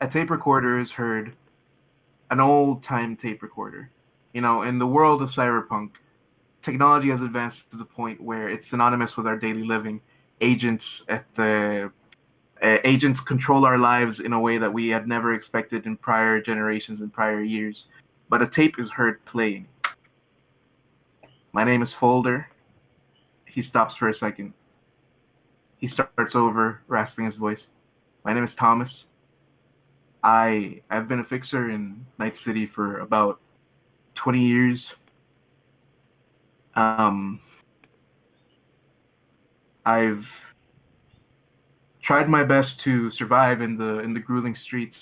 A tape recorder is heard, an old-time tape recorder. In the world of cyberpunk, technology has advanced to the point where it's synonymous with our daily living. Agents at the Agents control our lives in a way that we had never expected in prior generations and prior years. But a tape is heard playing. My name is Folder. He stops for a second. He starts over, rasping his voice. My name is Thomas. I've been a fixer in Night City for about 20 years. Um, I've tried my best to survive in the grueling streets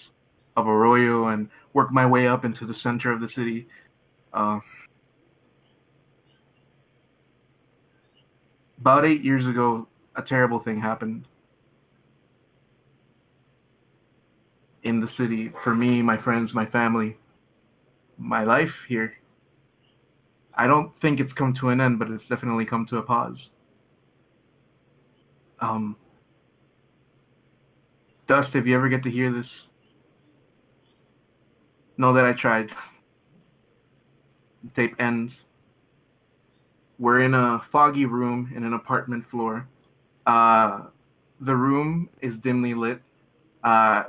of Arroyo and work my way up into the center of the city. Uh, about 8 years ago, a terrible thing happened in the city for me, my friends, my family, my life here. I don't think it's come to an end, but it's definitely come to a pause. Um, Dust, if you ever get to hear this, know that I tried. The tape ends. We're in a foggy room in an apartment floor. Uh, the room is dimly lit.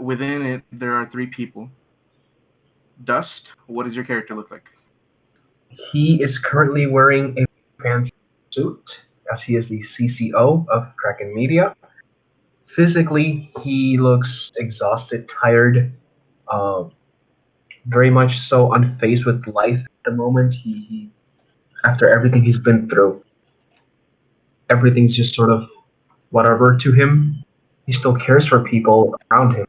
Within it, there are three people. Dust, what does your character look like? He is currently wearing a fancy suit, as he is the CCO of Kraken Media. Physically, he looks exhausted, tired, uh, very much so unfazed with life at the moment. He after everything he's been through, everything's just sort of whatever to him. He still cares for people around him.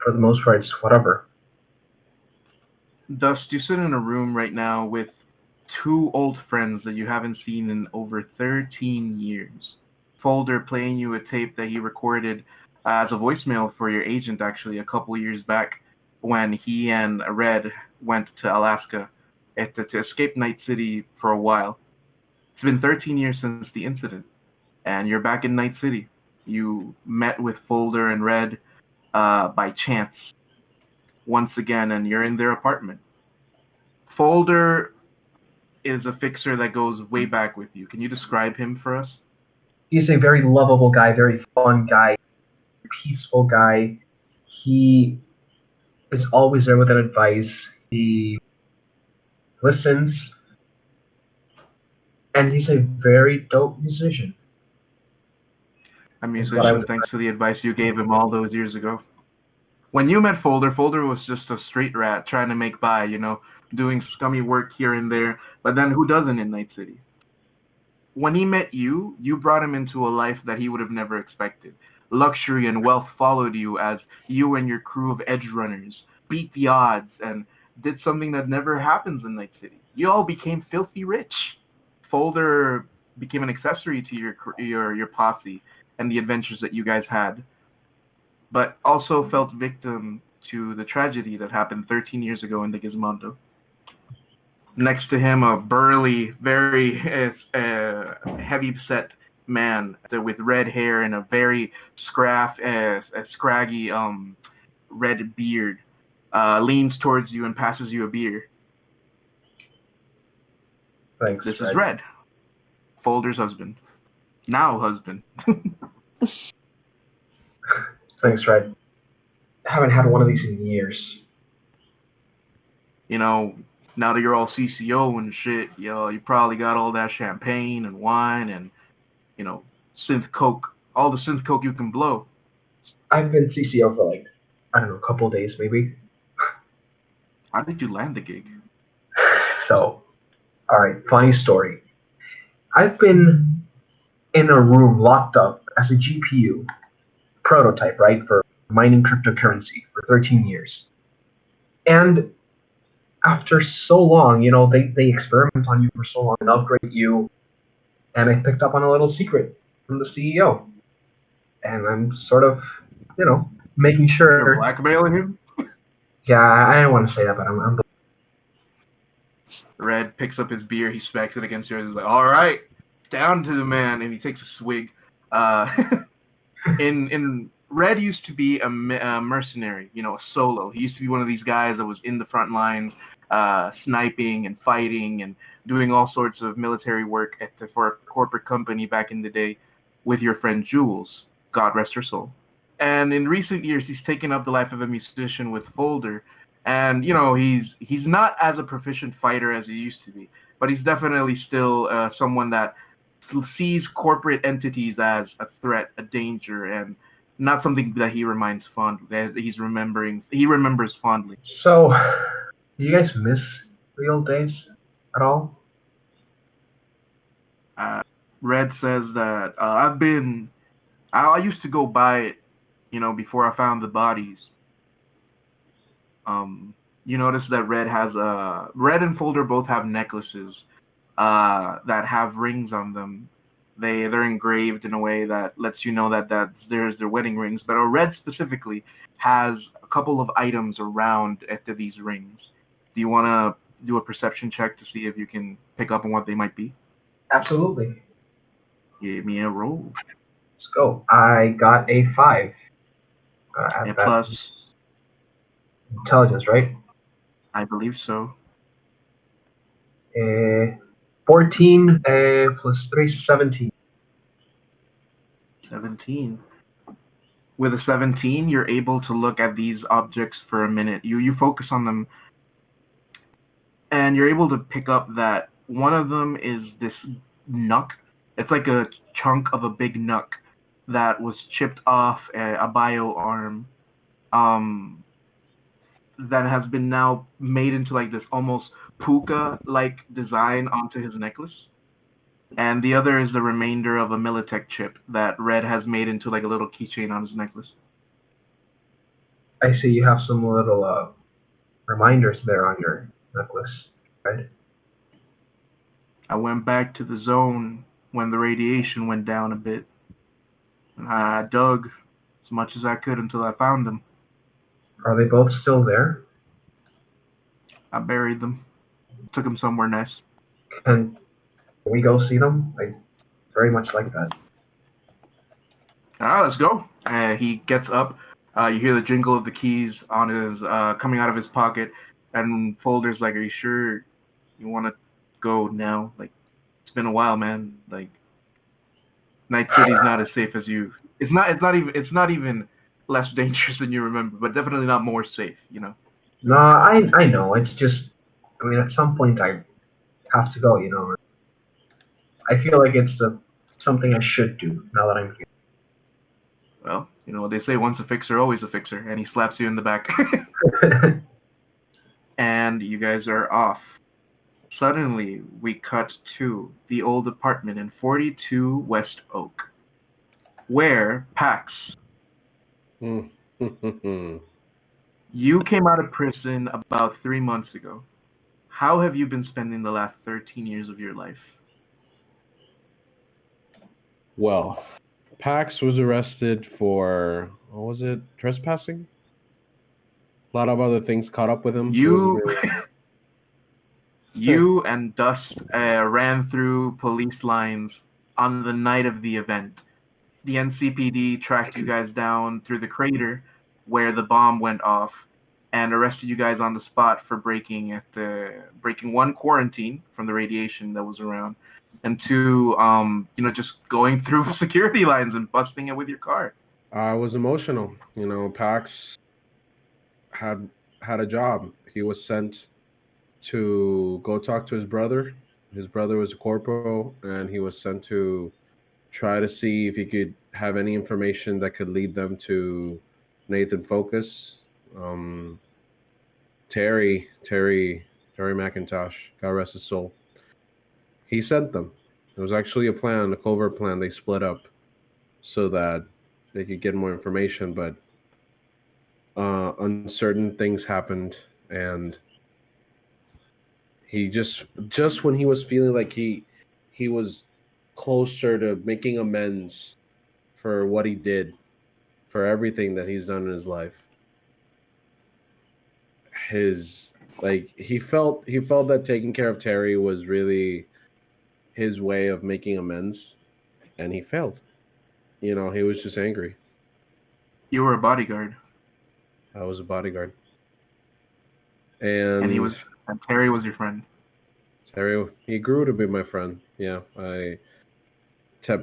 For the most part, it's whatever. Dust, you sit in a room right now with two old friends that you haven't seen in over 13 years. Folder playing you a tape that he recorded as a voicemail for your agent actually a couple years back when he and Red went to Alaska to escape Night City for a while. It's been 13 years since the incident, and you're back in Night City. You met with Folder and Red by chance once again, and you're in their apartment. Folder is a fixer that goes way back with you. Can you describe him for us? He's a very lovable guy, very fun guy, peaceful guy. He is always there with an advice. He listens, and he's a very dope musician. A Is what I musician, would. thanks to the advice you gave him all those years ago. When you met Folder, Folder was just a street rat trying to make by, doing scummy work here and there. But then who doesn't in Night City? When he met you, you brought him into a life that he would have never expected. Luxury and wealth followed you as you and your crew of edge runners beat the odds and did something that never happens in Night City. You all became filthy rich. Folder became an accessory to your posse and the adventures that you guys had, but also felt victim to the tragedy that happened 13 years ago in the Gizmondo. Next to him, a burly, very heavy-set man with red hair and a very scraggy red beard leans towards you and passes you a beer. Thanks, This is Red. Red, Folder's husband. Now husband. Thanks, Red. I haven't had one of these in years. you know, Now that you're all CCO and shit, you probably got all that champagne and wine and, you know, synth coke, all the synth coke you can blow. I've been CCO for like, I don't know, a couple of days maybe. How did you land the gig? So, alright, funny story. I've been in a room locked up as a GPU prototype, right, for mining cryptocurrency for 13 years. And after so long, they experiment on you for so long and upgrade you. And I picked up on a little secret from the CEO. And I'm sort of, making You're sure. blackmailing him? Yeah, I don't want to say that, but I'm Red picks up his beer, he smacks it against yours, he's like, alright, down to the man, and he takes a swig. Uh, in Red used to be a mercenary, a solo. He used to be one of these guys that was in the front lines, sniping and fighting and doing all sorts of military work for a corporate company back in the day with your friend Jules. God rest her soul. And in recent years, he's taken up the life of a musician with Folder, and he's not as a proficient fighter as he used to be, but he's definitely still someone that sees corporate entities as a threat, a danger, and not something that he reminds fondly. That he remembers fondly. So, do you guys miss the old days at all? Uh, Red says that I used to go by it, before I found the bodies. You notice that Red and Folder both have necklaces that have rings on them. They're engraved in a way that lets you know that there's their wedding rings. But Red specifically has a couple of items around after these rings. Do you want to do a perception check to see if you can pick up on what they might be? Absolutely. Give me a roll. Let's go. I got a 5. A At that plus, intelligence, right? I believe so. 14 plus 3, 17. 17. With a 17, you're able to look at these objects for a minute. You focus on them, and you're able to pick up that one of them is this knuck. It's like a chunk of a big knuck that was chipped off a bio arm, um, that has been now made into like this almost puka like design onto his necklace. And the other is the remainder of a Militech chip that Red has made into like a little keychain on his necklace. I see you have some little reminders there on your necklace, right? I went back to the zone when the radiation went down a bit, and I dug as much as I could until I found them. Are they both still there? I buried them, took them somewhere nice. Can we go see them? I very much like that. Let's go. He gets up. You hear the jingle of the keys on his coming out of his pocket, and Folder's like, "Are you sure you want to go now? Like, it's been a while, man. Like, Night City's not as safe as you. It's not. It's not even. It's not even less dangerous than you remember, but definitely not more safe. You know." No, I know. It's just, I mean, at some point I have to go. I feel like it's something I should do now that I'm Well, they say once a fixer, always a fixer, and he slaps you in the back, here. and you guys are off. Suddenly, we cut to the old apartment in 42 West Oak, where Pax, you came out of prison about 3 months ago. How have you been spending the last 13 years of your life? Well, Pax was arrested for, what was it, trespassing? A lot of other things caught up with him. He wasn't You, really. you and Dust ran through police lines on the night of the event. The NCPD tracked you guys down through the crater where the bomb went off and arrested you guys on the spot for breaking one, quarantine from the radiation that was around, and two, just going through security lines and busting it with your car. I was emotional. Pax had a job. He was sent to go talk to his brother. His brother was a corporal, and he was sent to try to see if he could have any information that could lead them to Nathan Focus. Um, Terry McIntosh, God rest his soul. He sent them. It was actually a plan, a covert plan. They split up so that they could get more information, but uncertain things happened, and he just when he was feeling like he was closer to making amends for what he did, for everything that he's done in his life, he felt that taking care of Terry was really his way of making amends, and he failed. He was just angry. You were a bodyguard, I was a bodyguard, and and Terry was your friend. Terry, he grew to be my friend. Yeah,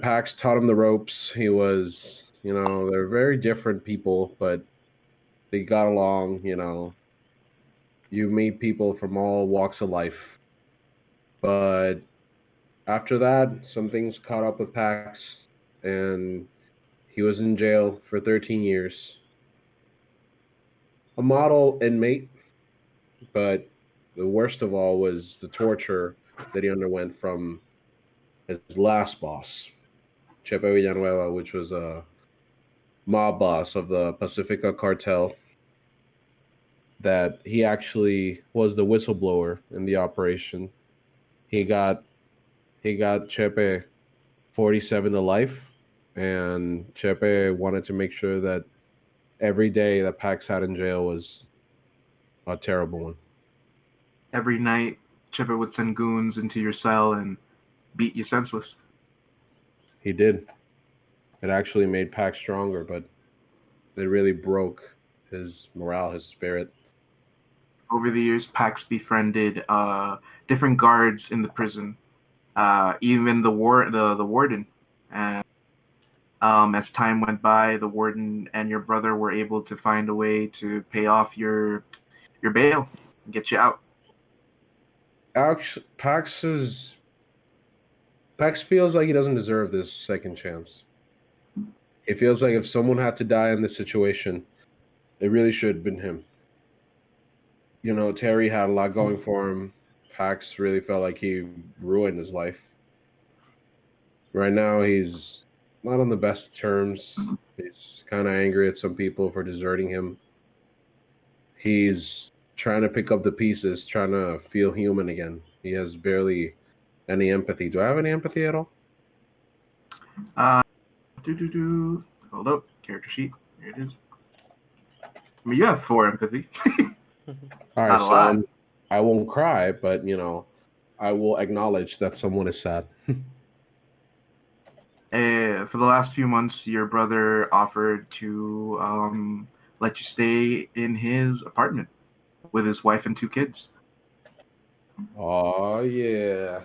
Pax taught him the ropes. He was, they're very different people, but they got along. You meet people from all walks of life, but after that, some things caught up with Pax, and he was in jail for 13 years. A model inmate, but the worst of all was the torture that he underwent from his last boss, Chepe Villanueva, which was a mob boss of the Pacifica cartel. That he actually was the whistleblower in the operation. He got Chepe 47 to life, and Chepe wanted to make sure that every day that Pax had in jail was a terrible one. Every night, Chipper would send goons into your cell and beat you senseless. He did. It actually made Pax stronger, but it really broke his morale, his spirit. Over the years, Pax befriended different guards in the prison, even the warden. And as time went by, the warden and your brother were able to find a way to pay off your bail and get you out. Actually, Pax feels like he doesn't deserve this second chance. He feels like if someone had to die in this situation, it really should have been him. Terry had a lot going for him. Pax really felt like he ruined his life. Right now, he's not on the best terms. He's kind of angry at some people for deserting him. He's trying to pick up the pieces, trying to feel human again. He has barely any empathy. Do I have any empathy at all? Uh, Hold up, character sheet. Here it is. I mean, you have 4 empathy. All right, Not a lot. I won't cry, but I will acknowledge that someone is sad. For the last few months, your brother offered to let you stay in his apartment with his wife and 2 kids. Oh yeah,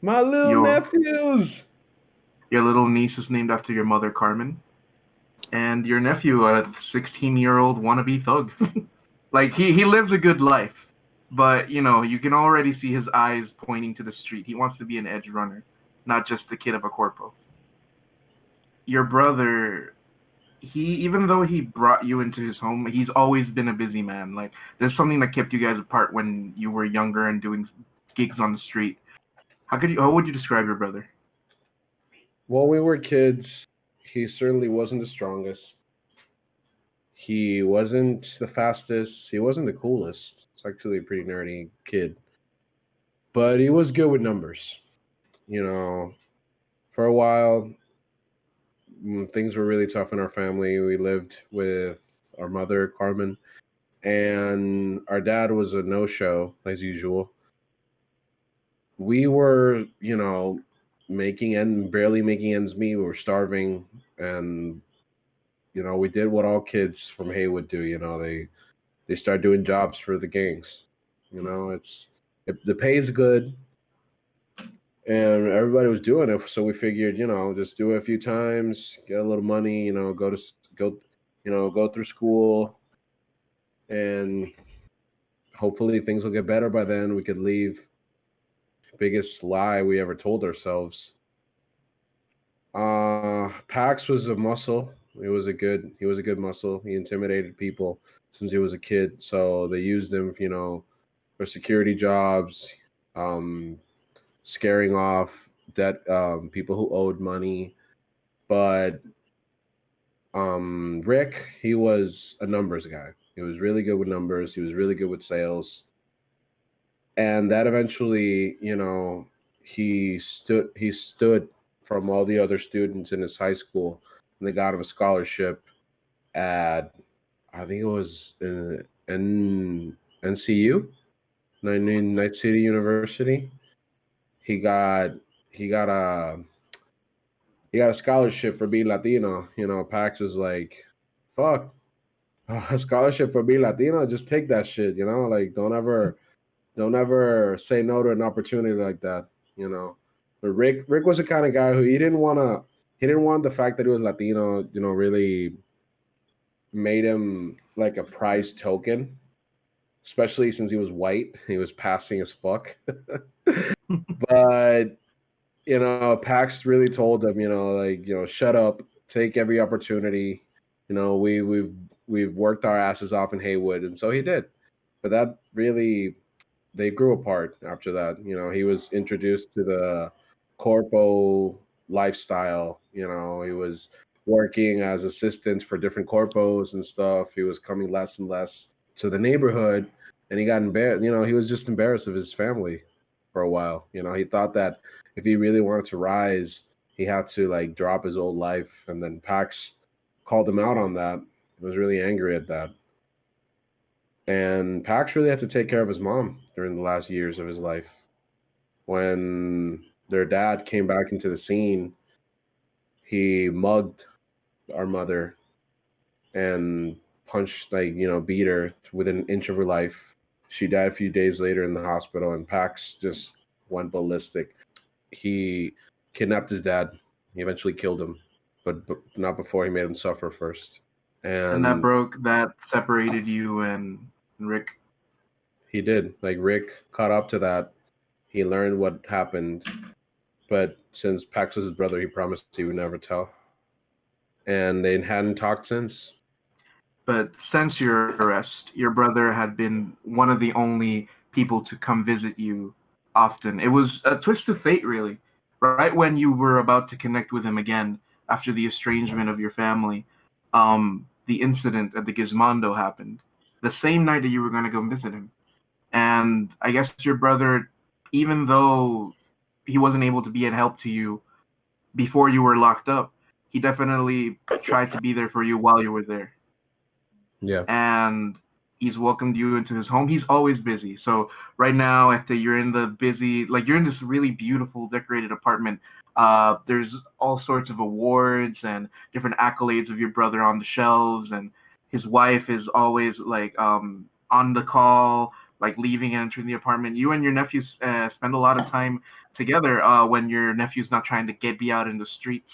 my little Your nephews. your little niece is named after your mother, Carmen, and your nephew, a 16-year-old wannabe thug. Like he lives a good life, but you can already see his eyes pointing to the street. He wants to be an edge runner, not just the kid of a corpo. Your brother, he even though he brought you into his home, he's always been a busy man. Like there's something that kept you guys apart when you were younger and doing gigs on the street. How would you describe your brother? While we were kids, he certainly wasn't the strongest. He wasn't the fastest. He wasn't the coolest. It's actually a pretty nerdy kid. But he was good with numbers. You know, for a while, when things were really tough in our family. We lived with our mother, Carmen, and our dad was a no show, as usual. We were, barely making ends meet. We were starving, and we did what all kids from Haywood do. They start doing jobs for the gangs. The pay is good, and everybody was doing it. So we figured, just do it a few times, get a little money. Go, go through school, and hopefully things will get better by then. We could leave. Biggest lie we ever told ourselves. Pax was a muscle. He was a good muscle. He intimidated people since he was a kid. So they used him, for security jobs, um, scaring off people who owed money. But Rick, he was a numbers guy. He was really good with numbers. He was really good with sales. And that eventually, he stood from all the other students in his high school, and they got him a scholarship at, I think it was NCU, Night City University. He got he got a he got a scholarship for being Latino. Pax was like fuck, a scholarship for being Latino, just take that shit, you know? Like, don't ever say no to an opportunity like that, you know? But Rick was the kind of guy who he didn't want the fact that he was Latino, you know, really made him like a prized token, especially since he was white. He was passing as fuck. But you know, Pax really told him, you know, like, you know, shut up, take every opportunity. You know, we've worked our asses off in Haywood, and so he did. But that really, they grew apart after that. You know, he was introduced to the corpo lifestyle. You know, he was working as assistants for different corpos and stuff. He was coming less and less to the neighborhood, and he got embarrassed. You know, he was just embarrassed of his family for a while. You know, he thought that if he really wanted to rise, he had to like drop his old life. And then Pax called him out on that. He was really angry at that. And Pax really had to take care of his mom during the last years of his life. When their dad came back into the scene, he mugged our mother and punched, like, you know, beat her within an inch of her life. She died a few days later in the hospital, and Pax just went ballistic. He kidnapped his dad. He eventually killed him, but not before he made him suffer first. And And that separated you and Rick. he did. Like Rick caught up to that. He learned what happened, but since Pax was his brother, he promised he would never tell. And they hadn't talked since. But since your arrest, your brother had been one of the only people to come visit you often. It was a twist of fate, really. Right when you were about to connect with him again after the estrangement of your family, the incident at the Gizmondo happened. The same night that you were going to go visit him. And I guess your brother, even though he wasn't able to be a help to you before you were locked up, he definitely tried to be there for you while you were there. Yeah. And he's welcomed you into his home. He's always busy. So right now, after you're in the busy, like you're in this really beautiful, decorated apartment. There's all sorts of awards and different accolades of your brother on the shelves, and his wife is always like on the call, like leaving and entering the apartment. You and your nephews spend a lot of time together when your nephew's not trying to be out in the streets.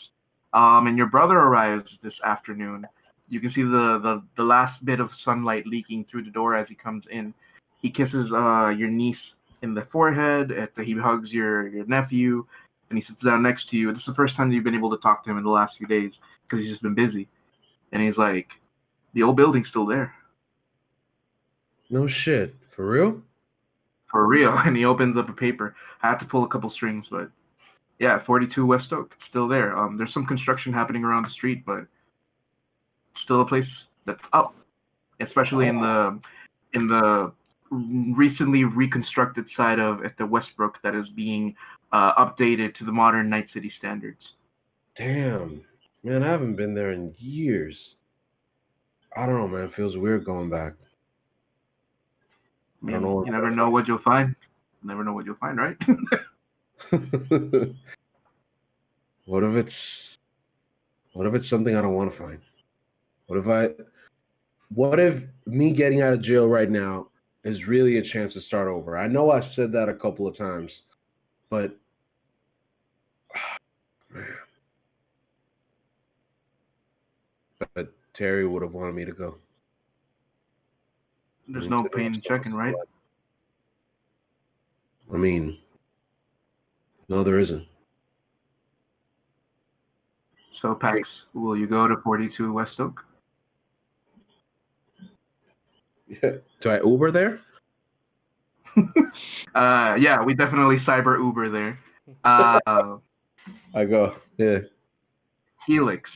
And your brother arrives this afternoon. You can see the last bit of sunlight leaking through the door as he comes in. He kisses your niece in the forehead. He hugs your nephew, and he sits down next to you. This is the first time you've been able to talk to him in the last few days because he's just been busy. And he's like, the old building's still there. No shit. For real? For real. And he opens up a paper. I had to pull a couple strings, but yeah, 42 West Oak. It's still there. There's some construction happening around the street, but still a place that's up, especially in the recently reconstructed side of at the Westbrook that is being updated to the modern Night City standards. Damn. Man, I haven't been there in years. I don't know, man. It feels weird going back. I I don't mean, know you never know what you'll find. You never know what you'll find, right? what if it's something I don't want to find? What if I what if me getting out of jail right now is really a chance to start over? I know I said that a couple of times, but but Terry would have wanted me to go. There's no pain in checking, right? I mean, no, there isn't. So, Pax, will you go to 42 West Oak? Do I Uber there? Yeah, we definitely cyber Uber there. I go, yeah. Helix.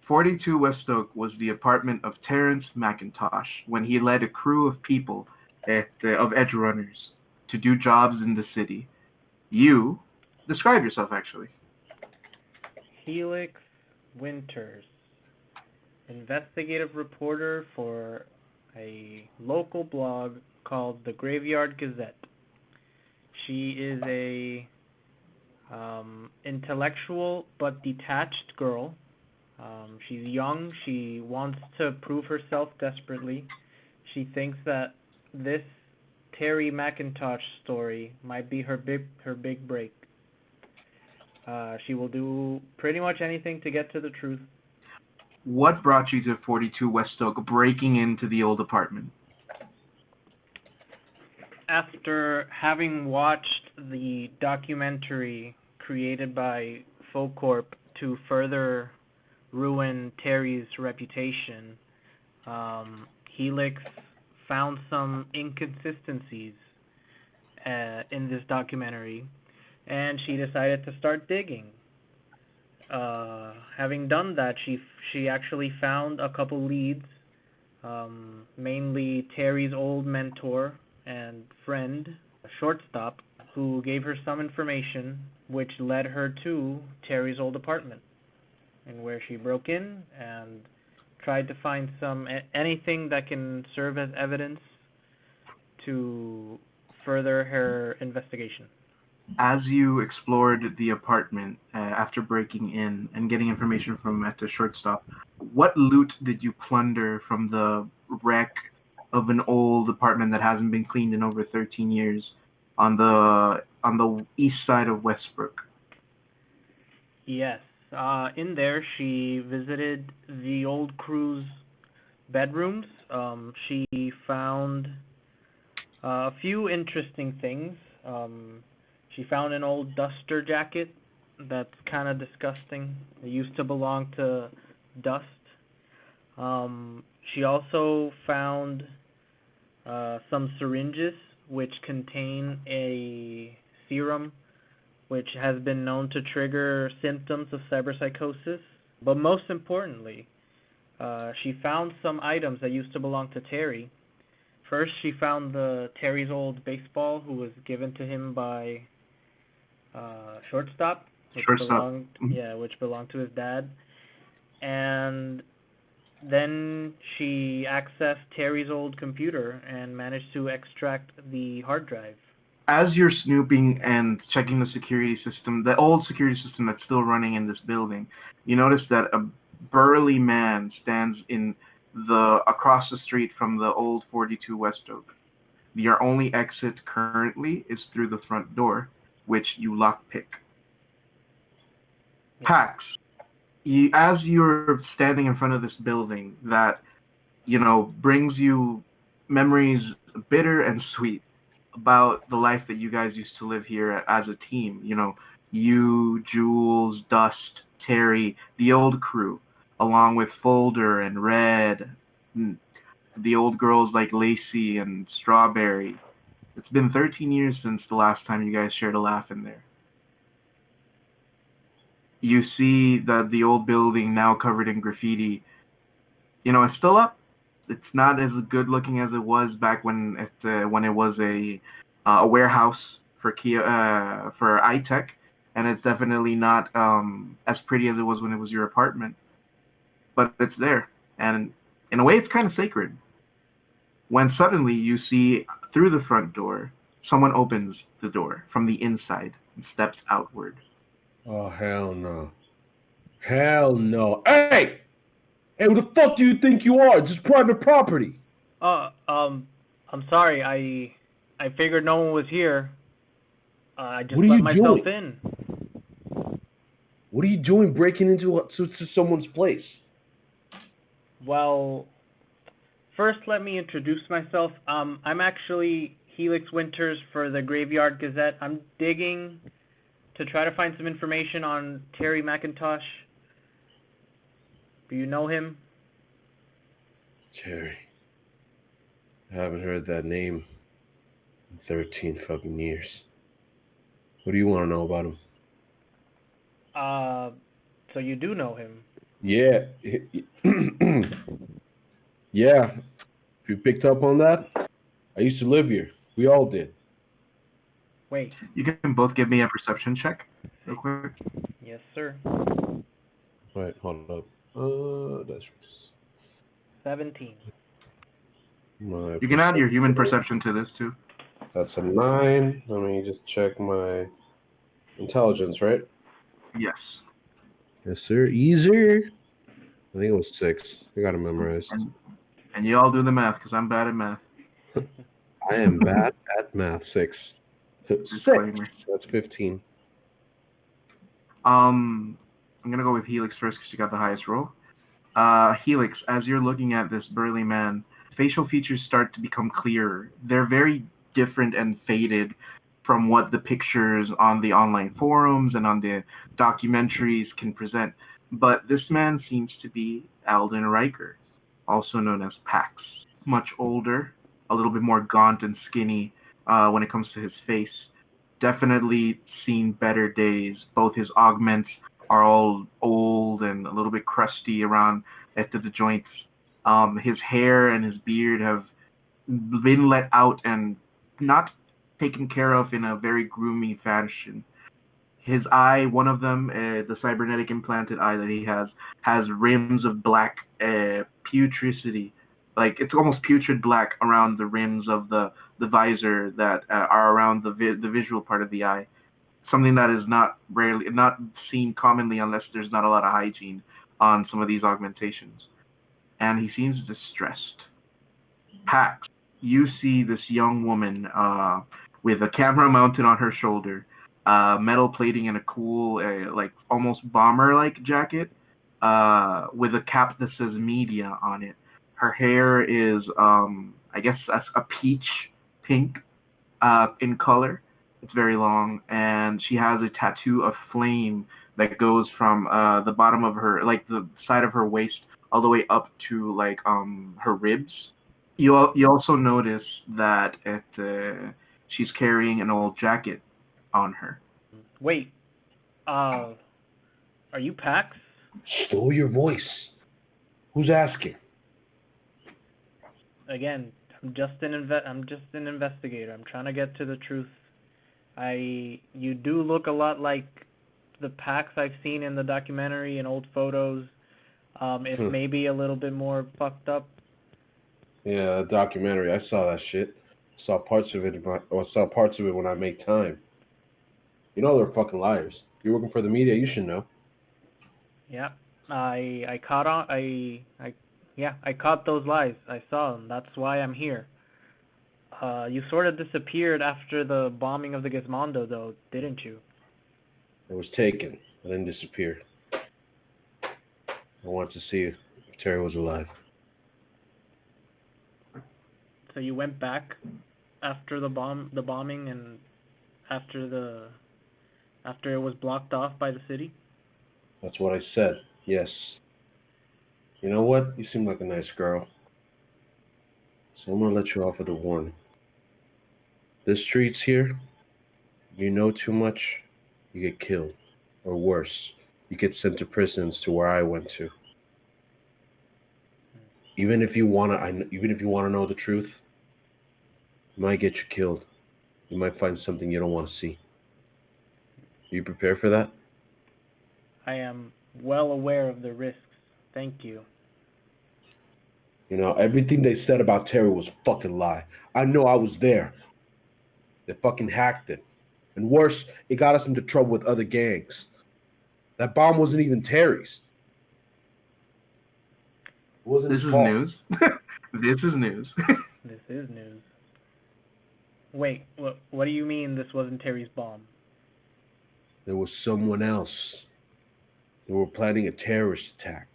42 West Oak was the apartment of Terrence McIntosh when he led a crew of people of edge runners to do jobs in the city. You describe yourself, actually. Helix Winters, investigative reporter for a local blog called the Graveyard Gazette. She is a intellectual but detached girl. She's young. She wants to prove herself desperately. She thinks that this Terry McIntosh story might be her big break. She will do pretty much anything to get to the truth. What brought you to 42 West Oak, breaking into the old apartment? After having watched the documentary created by Focorp to further ruin Terry's reputation, Helix found some inconsistencies in this documentary, and she decided to start digging. Having done that, she actually found a couple leads, mainly Terry's old mentor and friend, a shortstop, who gave her some information which led her to Terry's old apartment, and where she broke in and tried to find anything that can serve as evidence to further her investigation. As you explored the apartment after breaking in and getting information from at the shortstop, what loot did you plunder from the wreck of an old apartment that hasn't been cleaned in over 13 years on the east side of Westbrook? Yes. In there, she visited the old crew's bedrooms. She found a few interesting things. She found an old duster jacket that's kind of disgusting. It used to belong to Dust. She also found some syringes which contain a serum which has been known to trigger symptoms of cyberpsychosis. But most importantly, she found some items that used to belong to Terry. First, she found Terry's old baseball, who was given to him by shortstop, which belonged to his dad. And then she accessed Terry's old computer and managed to extract the hard drive. As you're snooping and checking the security system, the old security system that's still running in this building, you notice that a burly man stands across the street from the old 42 West Oak. Your only exit currently is through the front door, which you lockpick. Pax, as you're standing in front of this building that, brings you memories bitter and sweet about the life that you guys used to live here as a team. You, Jules, Dust, Terry, the old crew, along with Folder and Red, the old girls like Lacey and Strawberry. It's been 13 years since the last time you guys shared a laugh in there. You see that the old building, now covered in graffiti, it's still up. It's not as good looking as it was back when it was a warehouse for for iTech, and it's definitely not as pretty as it was when it was your apartment. But it's there, and in a way, it's kind of sacred. When suddenly you see through the front door, someone opens the door from the inside and steps outward. Oh, hell no. Hell no. Hey! Hey, who the fuck do you think you are? It's just private property. I'm sorry. I figured no one was here. I just What are let you myself doing? in. What are you doing breaking into someone's place? Well, first let me introduce myself. I'm actually Helix Winters for the Graveyard Gazette. I'm digging to try to find some information on Terry McIntosh. Do you know him? Terry. I haven't heard that name in 13 fucking years. What do you want to know about him? So you do know him? Yeah. Yeah. If you picked up on that, I used to live here. We all did. Wait. You can both give me a perception check, real quick. Yes, sir. Wait, hold up. That's 17. my You can add your human perception to this too. That's a 9. Let me just check my intelligence, right? Yes. Yes, sir. Easier. I think it was 6. I got it memorized. And you all do the math because I'm bad at math. I am bad at math. 6. 6. Disclaimer. That's 15. I'm gonna go with Helix first because you got the highest roll. Helix, as you're looking at this burly man, facial features start to become clearer. They're very different and faded from what the pictures on the online forums and on the documentaries can present. But this man seems to be Alden Riker, also known as Pax. Much older, a little bit more gaunt and skinny when it comes to his face. Definitely seen better days. Both his augments are all old and a little bit crusty around at the joints. His hair and his beard have been let out and not taken care of in a very groomy fashion. His eye, one of them, the cybernetic implanted eye that he has rims of black putricity. Like it's almost putrid black around the rims of the visor that are around the visual part of the eye. Something that is not seen commonly unless there's not a lot of hygiene on some of these augmentations. And he seems distressed. Pax, you see this young woman with a camera mounted on her shoulder, metal plating and a cool, like almost bomber-like jacket, with a cap that says media on it. Her hair is, I guess, a peach pink in color. It's very long, and she has a tattoo of flame that goes from the bottom of her, like the side of her waist, all the way up to like her ribs. You also notice that she's carrying an old jacket on her. Wait, are you Pax? Lower your voice. Who's asking? Again, I'm just an investigator. I'm trying to get to the truth. You do look a lot like the Pax I've seen in the documentary and old photos. If maybe a little bit more fucked up. Yeah, documentary. I saw that shit. Saw parts of it. I saw parts of it when I make time. You know they're fucking liars. You're working for the media. You should know. Yeah, I caught on. I caught those lies. I saw them. That's why I'm here. You sort of disappeared after the bombing of the Gizmondo, though, didn't you? I was taken. I didn't disappear. I wanted to see if Terry was alive. So you went back after the bombing, and after it was blocked off by the city? That's what I said. Yes. You know what? You seem like a nice girl. So I'm gonna let you off with a warning. The streets here, you know too much, you get killed. Or worse, you get sent to prisons to where I went to. Even if you wanna know the truth, it might get you killed. You might find something you don't want to see. Are you prepared for that? I am well aware of the risks. Thank you. You know, everything they said about Terry was a fucking lie. I know I was there. They fucking hacked it. And worse, it got us into trouble with other gangs. That bomb wasn't even Terry's. It wasn't This his is fault. news. This is news. This is news. Wait, what do you mean this wasn't Terry's bomb? There was someone else. They were planning a terrorist attack.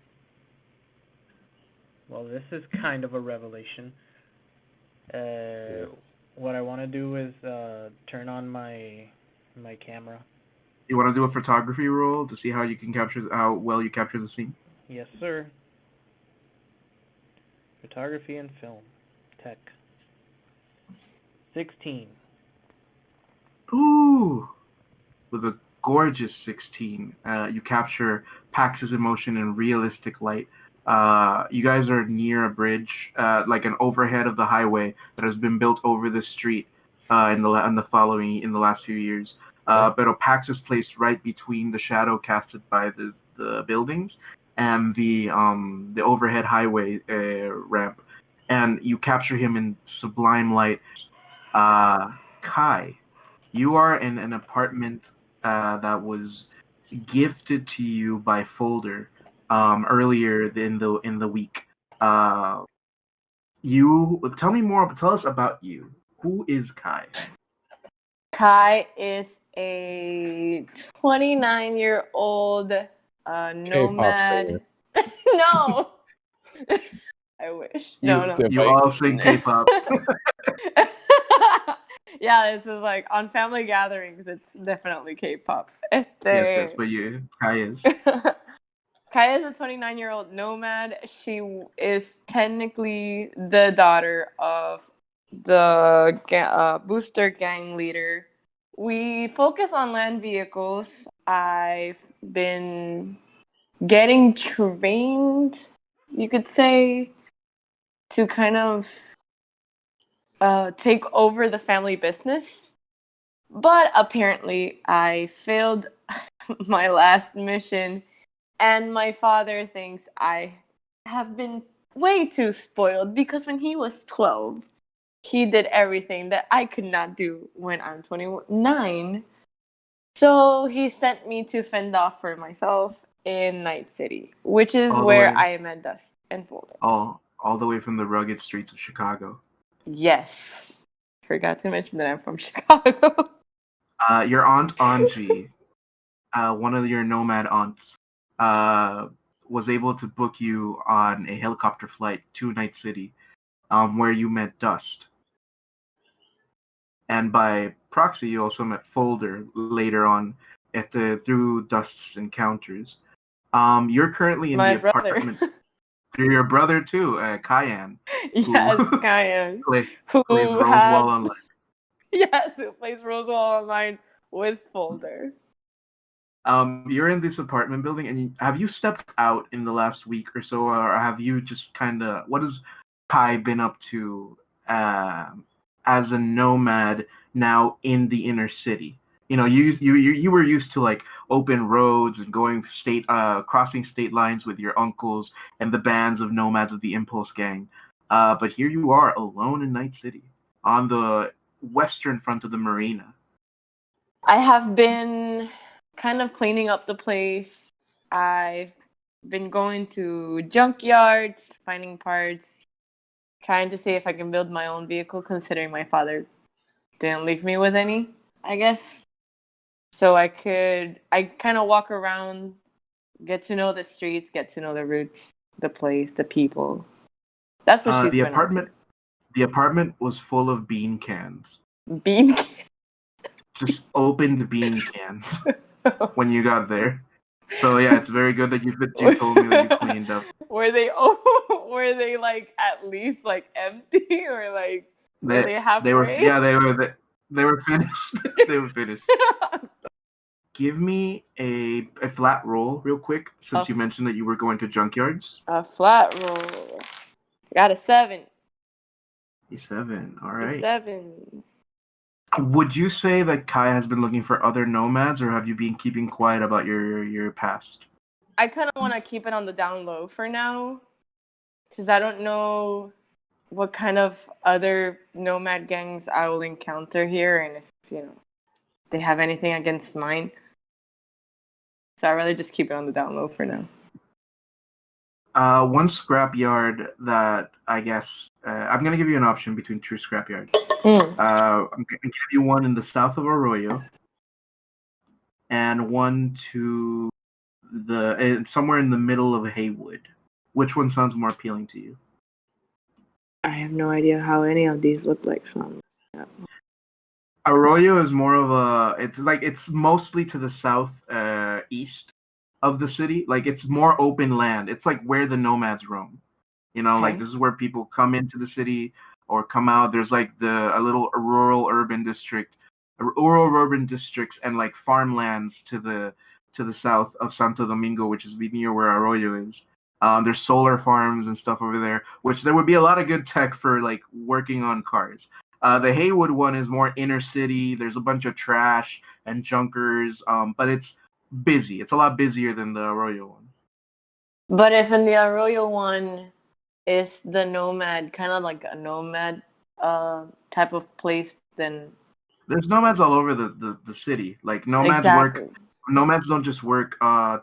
Well, this is kind of a revelation. What I want to do is turn on my camera. You want to do a photography roll to see how well you capture the scene? Yes, sir. Photography and film. Tech. 16. Ooh, with a gorgeous 16. You capture Pax's emotion in realistic light. You guys are near a bridge, like an overhead of the highway that has been built over the street in the last few years. But Pax is placed right between the shadow casted by the buildings and the overhead highway ramp, and you capture him in sublime light. Kai, you are in an apartment that was gifted to you by Folder earlier in the week. Uh, you tell us about you. Who is Kai? Kai is a 29-year-old K-pop nomad. singer. No, I wish. No, no. The You all sing K-pop. Yeah, this is like on family gatherings. It's definitely K-pop. Yes, but Kai is. Kai is a 29-year-old nomad. She is technically the daughter of the booster gang leader. We focus on land vehicles. I've been getting trained, you could say, to kind of take over the family business. But apparently, I failed my last mission, and my father thinks I have been way too spoiled because when he was 12, he did everything that I could not do when I'm 29. So he sent me to fend off for myself in Night City, which is All the where way. I am at Dust and Folder. All the way from the rugged streets of Chicago. Yes. Forgot to mention that I'm from Chicago. Your aunt Anji, one of your nomad aunts, was able to book you on a helicopter flight to Night City, where you met Dust. And by proxy, you also met Folder later on through Dust's encounters. You're currently in My the brother. apartment. Through your brother too, Kyan. Yes, Kyan. Plays Who Rosewall has Online. Yes, who plays Rosewall Online with Folder. You're in this apartment building, and have you stepped out in the last week or so, or have you just kind of? What has Kai been up to as a nomad now in the inner city? You know, you were used to like open roads and going crossing state lines with your uncles and the bands of nomads of the Impulse Gang. But here you are alone in Night City on the western front of the marina. I have been kind of cleaning up the place. I've been going to junkyards, finding parts, trying to see if I can build my own vehicle, considering my father didn't leave me with any, I guess. So I kind of walk around, get to know the streets, get to know the routes, the place, the people. That's what she's The been up to. The apartment was full of bean cans. Bean Just opened bean cans when you got there. So yeah, it's very good that you told me that you cleaned up. Were they like at least like empty or like were they halfway? They were finished. They were finished. Give me a flat roll real quick since you mentioned that you were going to junkyards. A flat roll. Got a 7. A 7. All right. A 7. Would you say that Kai has been looking for other nomads, or have you been keeping quiet about your past? I kind of want to keep it on the down low for now, because I don't know what kind of other nomad gangs I will encounter here, and if they have anything against mine. So I'd rather just keep it on the down low for now. One scrapyard that I guess I'm gonna give you an option between 2 scrapyards. I'm gonna give you one in the south of Arroyo, and one to somewhere in the middle of Haywood. Which one sounds more appealing to you? I have no idea how any of these look like. Arroyo is more of it's mostly to the south east of the city. Like it's more open land. It's like where the nomads roam. You know, like this is where people come into the city or come out. There's like a little rural urban districts and like farmlands to the south of Santo Domingo, which is near where Arroyo is. There's solar farms and stuff over there, which there would be a lot of good tech for like working on cars. The Haywood one is more inner city. There's a bunch of trash and junkers, but it's busy. It's a lot busier than the Arroyo one. But if in the Arroyo one is the nomad, kind of like a nomad type of place, then there's nomads all over the city. Like nomads exactly. nomads don't just work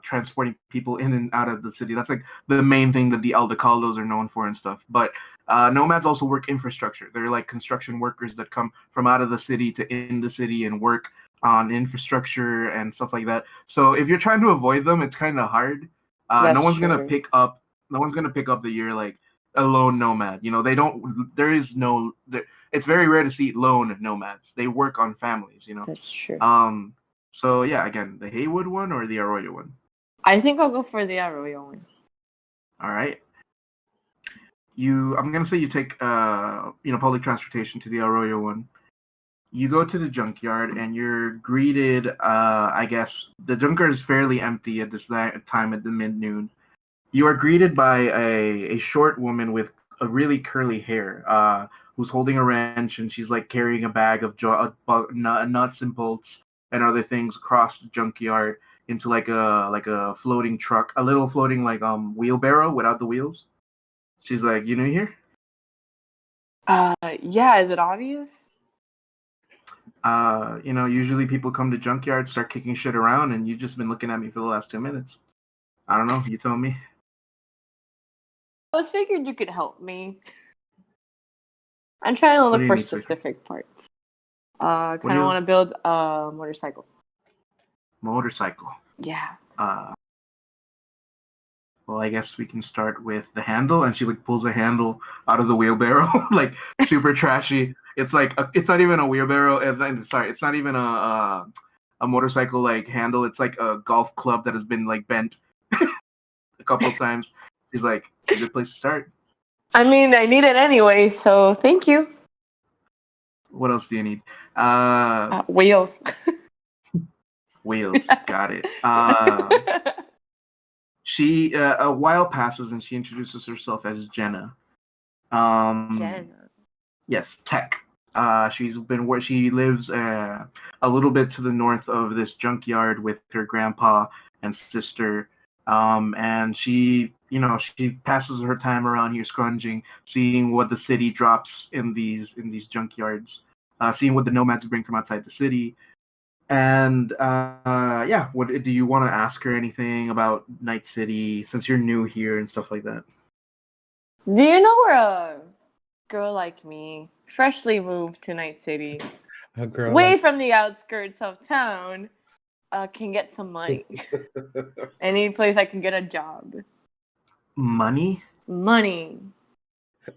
transporting people in and out of the city. That's like the main thing that the Aldecaldos are known for and stuff. But nomads also work infrastructure. They're like construction workers that come from out of the city to in the city and work on infrastructure and stuff like that. So if you're trying to avoid them, it's kind of hard. That's No one's gonna true. pick up. No one's gonna pick up that you're like a lone nomad. You know, they don't. There is no. It's very rare to see lone nomads. They work on families. You know. That's true. So yeah, again, the Haywood one or the Arroyo one. I think I'll go for the Arroyo one. All right. I'm gonna say you take public transportation to the Arroyo one. You go to the junkyard and you're greeted. I guess the junkyard is fairly empty at this time at the mid-noon. You are greeted by a short woman with a really curly hair, who's holding a wrench and she's like carrying a bag of nuts and bolts and other things across the junkyard into like a floating truck, a little floating like wheelbarrow without the wheels. She's like, "You new here?" Yeah, is it obvious? Usually people come to junkyard, start kicking shit around, and you've just been looking at me for the last 2 minutes. I don't know. You tell me. I figured you could help me. I'm trying to What do look you for need, sir? specific parts. What do Kind of you- want to build a motorcycle. Motorcycle. Yeah. Well, I guess we can start with the handle, and she like pulls a handle out of the wheelbarrow, like super trashy. It's like it's not even a wheelbarrow. It's not even a motorcycle like handle. It's like a golf club that has been like bent a couple of times. She's like, "It's a good place to start." I mean, I need it anyway, so thank you. What else do you need? Wheels. Wheels. Got it. A while passes and she introduces herself as Jenna. Jenna. Yes, Tech. She lives a little bit to the north of this junkyard with her grandpa and sister. And she passes her time around here scrounging, seeing what the city drops in these junkyards, seeing what the nomads bring from outside the city. And yeah, what do you want to ask her anything about Night City since you're new here and stuff like that? Do you know where a girl like me, freshly moved to Night City, A girl way like from the outskirts of town, can get some money? Any place I can get a job. Money? Money.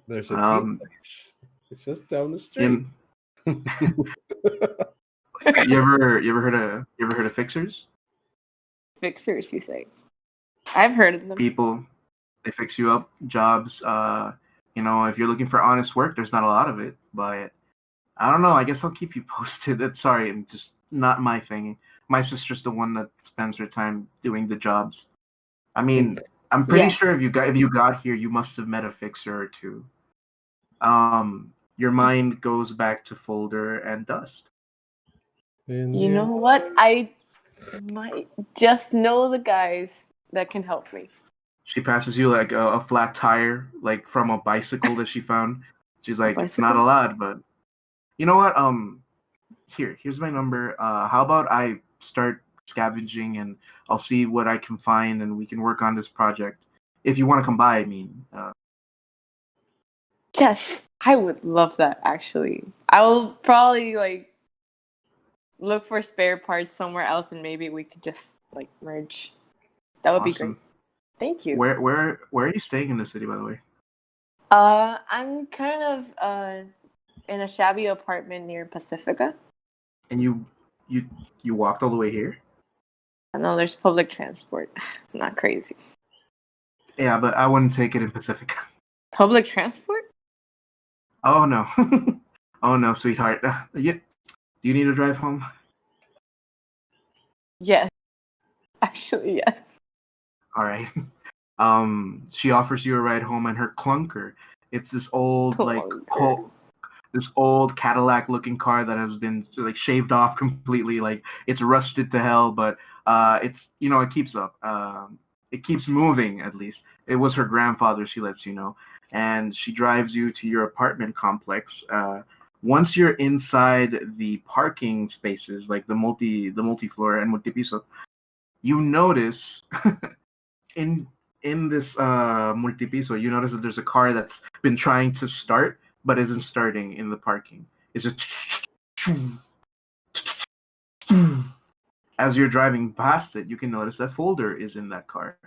There's a Um, tea place. It's just down the street. You ever heard of fixers? Fixers, you say? I've heard of them. People, they fix you up. Jobs. If you're looking for honest work, there's not a lot of it, but I don't know. I guess I'll keep you posted. Sorry, I'm just not my thing. My sister's the one that spends her time doing the jobs. I mean, I'm pretty sure if you got here, you must have met a fixer or two. Your mind goes back to Folder and Dust. You know what? I might just know the guys that can help me. She passes you like a flat tire, like from a bicycle that she found. She's like, it's not Bicycle? a lot, but you know what? Here's my number. How about I start scavenging and I'll see what I can find and we can work on this project. If you want to come by, I mean. Yes, I would love that actually. I will probably look for spare parts somewhere else and maybe we could just merge. That would be great. Awesome. Thank you. Where are you staying in the city, by the way? I'm kind of in a shabby apartment near Pacifica. And you walked all the way here? I know there's public transport. Not crazy. Yeah, but I wouldn't take it in Pacifica. Public transport? Oh no. Oh no, sweetheart. Do you need to drive home? Yes. Actually, yes. All right. She offers you a ride home in her clunker. It's this old this old Cadillac-looking car that has been shaved off completely. Like it's rusted to hell, but it keeps up. It keeps moving at least. It was her grandfather. She lets you know, and she drives you to your apartment complex. Once you're inside the parking spaces, like the multi-floor and multi-piso, You notice in this multipiso, you notice that there's a car that's been trying to start but isn't starting in the parking. It's just as you're driving past it, you can notice that Folder is in that car.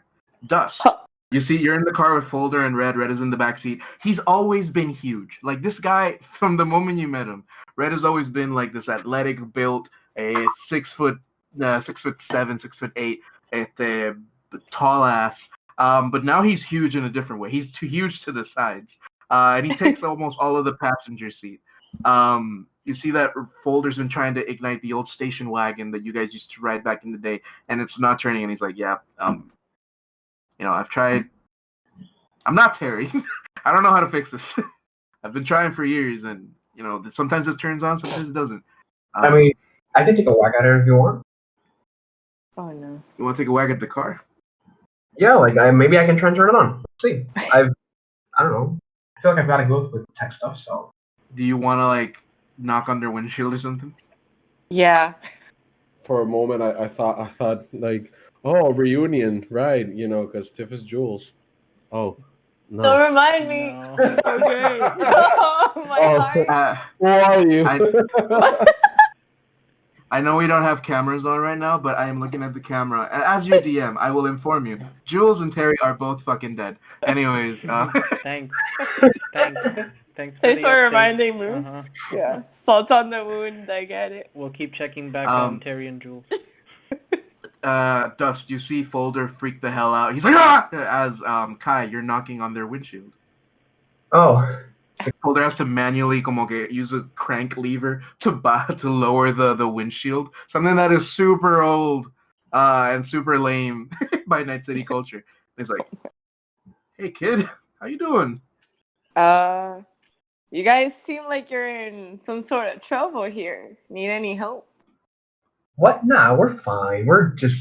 Dust. You see, you're in the car with Folder and Red. Red is in the back seat. He's always been huge. Like this guy, from the moment you met him, Red has always been like this athletic built, a 6'7", 6'8", tall ass. But now he's huge in a different way. He's too huge to the sides, and he takes almost all of the passenger seat. You see that Folder's been trying to ignite the old station wagon that you guys used to ride back in the day, and it's not turning. And he's like, "Yeah, I've tried. I'm not Terry. I don't know how to fix this. I've been trying for years, and sometimes it turns on, sometimes it doesn't." I mean, I can take a whack at it if you want. Oh no. You want to take a whack at the car? Yeah, like maybe I can try and turn it on. Let's see. I don't know. I feel like I've got to go with tech stuff, so. Do you want to like knock on their windshield or something? Yeah. For a moment, I thought like, oh, reunion, right? Because Tiff is Jules. Oh, no. Don't remind me. No. Okay. Oh, my heart. Who are you? I know we don't have cameras on right now, but I am looking at the camera. As your DM, I will inform you. Jules and Terry are both fucking dead. Anyways. Thanks. Thanks Thanks for update. reminding me. Uh-huh. Yeah. Salt on the wound, I get it. We'll keep checking back on Terry and Jules. Dust, you see Folder freak the hell out. He's like, ah! As Kai, you're knocking on their windshield. Oh. Folder has to manually use a crank lever to lower the windshield. Something that is super old and super lame by Night City culture. He's like, "Hey kid, how you doing?" You guys seem like you're in some sort of trouble here. Need any help? What? Nah, we're fine. We're just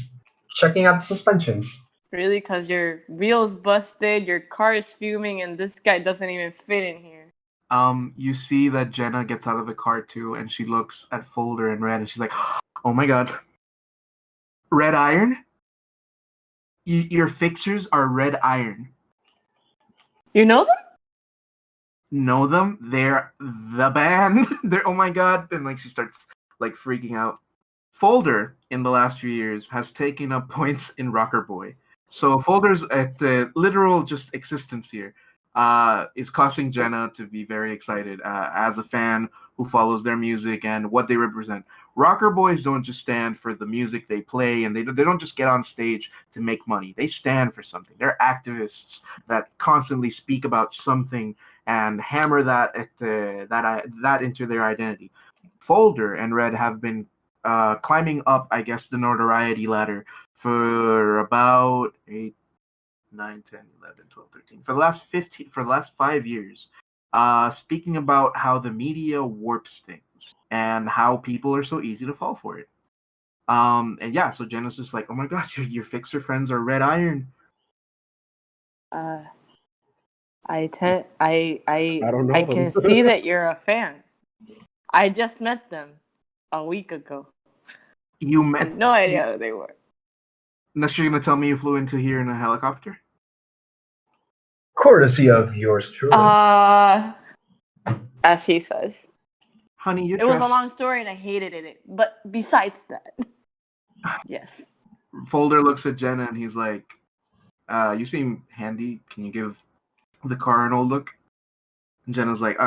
checking out the suspensions. Really? 'Cause your wheel's busted, your car is fuming, and this guy doesn't even fit in here. You see that Jenna gets out of the car too, and she looks at Folder and Red, and she's like, "Oh my god, Red Iron? Your fixers are Red Iron. You know them? Know them? They're the band. They're oh my god!" And like she starts like freaking out. Folder in the last few years has taken up points in Rocker Boy, so Folder's at the literal just existence here. Is causing Jenna to be very excited as a fan who follows their music and what they represent. Rocker boys don't just stand for the music they play, and they don't just get on stage to make money. They stand for something. They're activists that constantly speak about something and hammer that that into their identity. Folder and Red have been climbing up, I guess, the notoriety ladder for about 8, 9, 10, 11, 12, 13. For the last 5 years, speaking about how the media warps things and how people are so easy to fall for it. And yeah, so Jenna's just like, "Oh my gosh, your fixer friends are Red Iron." I don't know I them. can see that you're a fan. I just met them a week ago. You I met? had no idea who they were. Unless you're gonna tell me you flew into here in a helicopter? Courtesy of yours truly. As he says. Honey, you're It was a long story and I hated it. But besides that, yes. Folder looks at Jenna and he's like, "You seem handy. Can you give the car an old look?" And Jenna's like,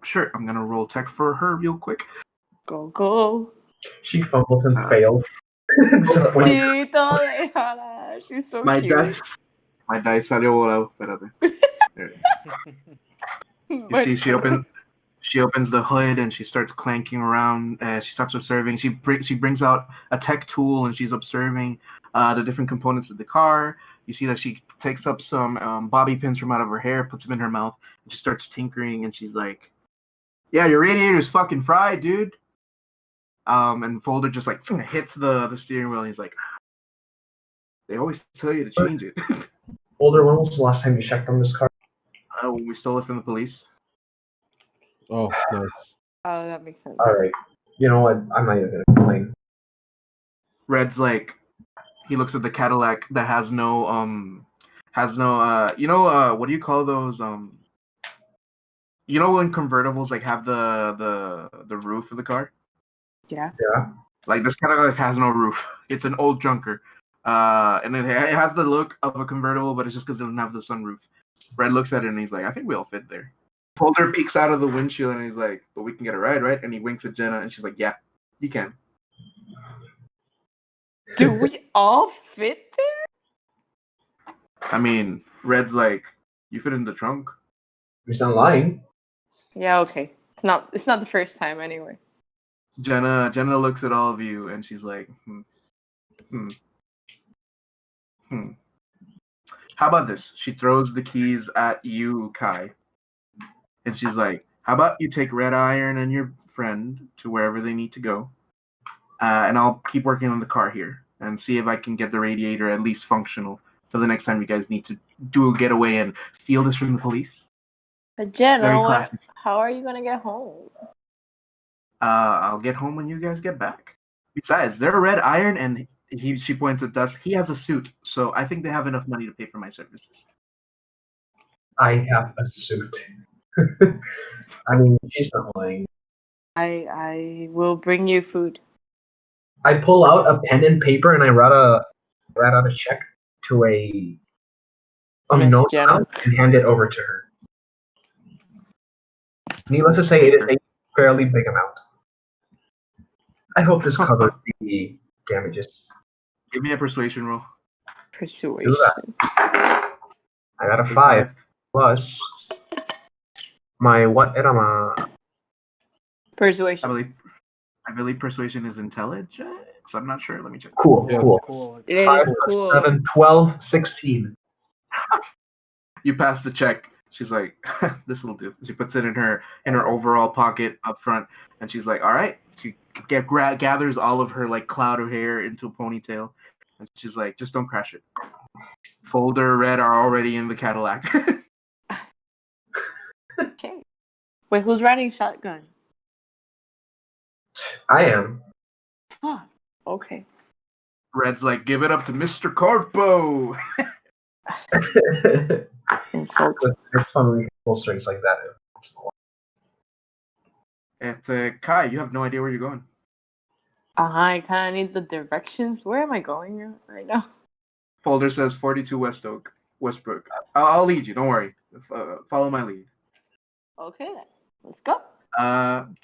"Sure. I'm gonna roll tech for her real quick." Go. She fumbles and fails. She's so My cute. My dice salió volado. Espérate. You see, she opens the hood and she starts clanking around. She starts observing. She brings out a tech tool and she's observing the different components of the car. You see that she takes up some bobby pins from out of her hair, puts them in her mouth, and she starts tinkering. And she's like, "Yeah, your radiator's fucking fried, dude." And Folder just like hits the steering wheel and he's like, "They always tell you to change it." Folder, when was the last time you checked on this car? When we stole it from the police. Oh, nice. Oh, that makes sense. Alright. You know what? I'm not even going to complain. Red's like, He looks at the Cadillac that has no what do you call those when convertibles like have the roof of the car? Yeah. Yeah. Like this Cadillac has no roof. It's an old junker. And it has the look of a convertible, but it's just because it doesn't have the sunroof. Red looks at it and he's like, I think we all fit there. Polder peeks out of the windshield and he's like, but we can get a ride, right? And he winks at Jenna and she's like, yeah, you can. Do we all fit there? I mean, Red's like, you fit in the trunk. He's not lying. Yeah, okay. It's not the first time anyway. Jenna looks at all of you and she's like, How about this? She throws the keys at you, Kai. And she's like, how about you take Red Iron and your friend to wherever they need to go, and I'll keep working on the car here and see if I can get the radiator at least functional for the next time you guys need to do a getaway and steal this from the police. But Jenna, Very classy. how are you gonna get home? I'll get home when you guys get back. Besides, they're Red Iron, and she points at Dust. He has a suit, so I think they have enough money to pay for my services. I have a suit. I mean, she's not lying. I will bring you food. I pull out a pen and paper and I write out a check to a unknown Jenna. amount and hand it over to her. Needless to say, it is a fairly big amount. I hope this covers the damages. Give me a persuasion roll. Persuasion. Do that. I got a 5 plus my what era? Persuasion. I believe persuasion is intelligence. I'm not sure. Let me check. Cool. It is 5 cool. plus 7, 12, 16. You pass the check. She's like, this will do. She puts it in her overall pocket up front, and she's like, all right. She gathers all of her like cloud of hair into a ponytail, and she's like, just don't crash it. Folder, Red are already in the Cadillac. Okay. Wait, who's riding shotgun? I am. Huh. Okay. Red's like, give it up to Mr. Corpo. Insult. It's fun when we pull strings like that. And Kai, you have no idea where you're going. I kind of need the directions. Where am I going right now? Folder says 42 Westbrook. I'll lead you. Don't worry. Follow my lead. Okay, then. Let's go.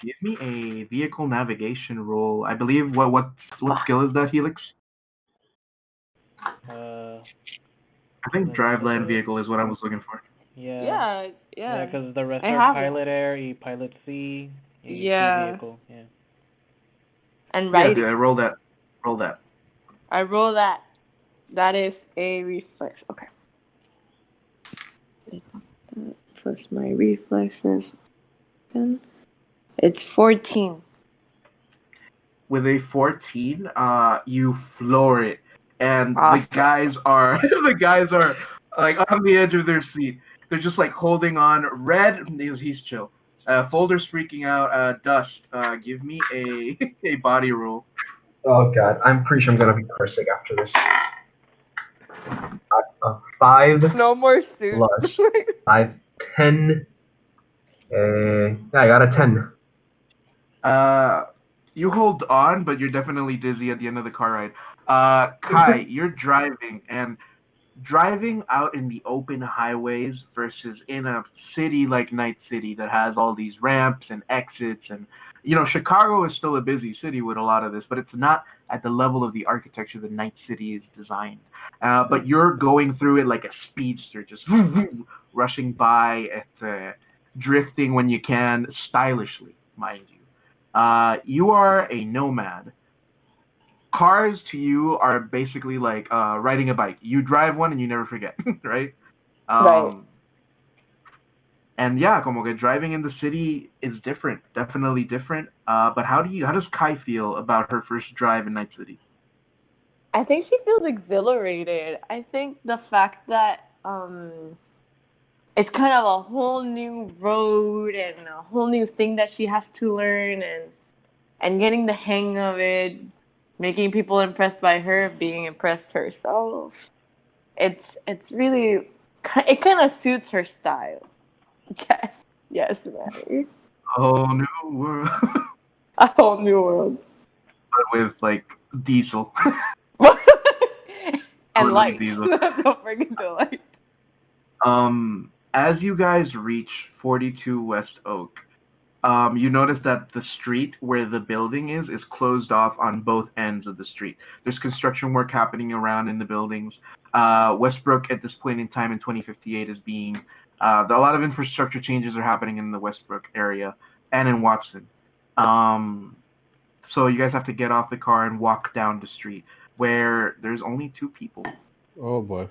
Give me a vehicle navigation roll. I believe what skill is that, Helix? I think drive land vehicle is what I was looking for. Yeah. Yeah. Because the rest are pilot air, pilot C, vehicle. Yeah. And right. Yeah, roll that. I roll that. That is a reflex. Okay. Plus my reflexes. It's 14. With a 14, you floor it, and Awesome. the guys are like on the edge of their seat. They're just like holding on. Red, he's chill. Folder's freaking out. Dust, give me a body roll. Oh god, I'm pretty sure I'm gonna be cursing after this. A 5 No more suit. plus 5, 10. Yeah, I got a 10. You hold on, but you're definitely dizzy at the end of the car ride. Kai, you're driving out in the open highways versus in a city like Night City that has all these ramps and exits, and Chicago is still a busy city with a lot of this, but it's not at the level of the architecture that Night City is designed. But you're going through it like a speedster, just rushing by at drifting when you can, stylishly, mind you. You are a nomad. Cars to you are basically like riding a bike. You drive one and you never forget, right? Right. And yeah, como que driving in the city is different, definitely different. But how does Kai feel about her first drive in Night City? I think she feels exhilarated. I think the fact that it's kind of a whole new road and a whole new thing that she has to learn and getting the hang of it making people impressed by her, being impressed herself. It's really it kind of suits her style. Yes, yes, Mary. Oh, new world. A whole new world. But with like diesel. And Totally light. diesel. Don't forget the light. As you guys reach 42 West Oak, you notice that the street where the building is closed off on both ends of the street. There's construction work happening around in the buildings. Westbrook at this point in time in 2058 is being a lot of infrastructure changes are happening in the Westbrook area and in Watson. So you guys have to get off the car and walk down the street where there's only two people. Oh boy.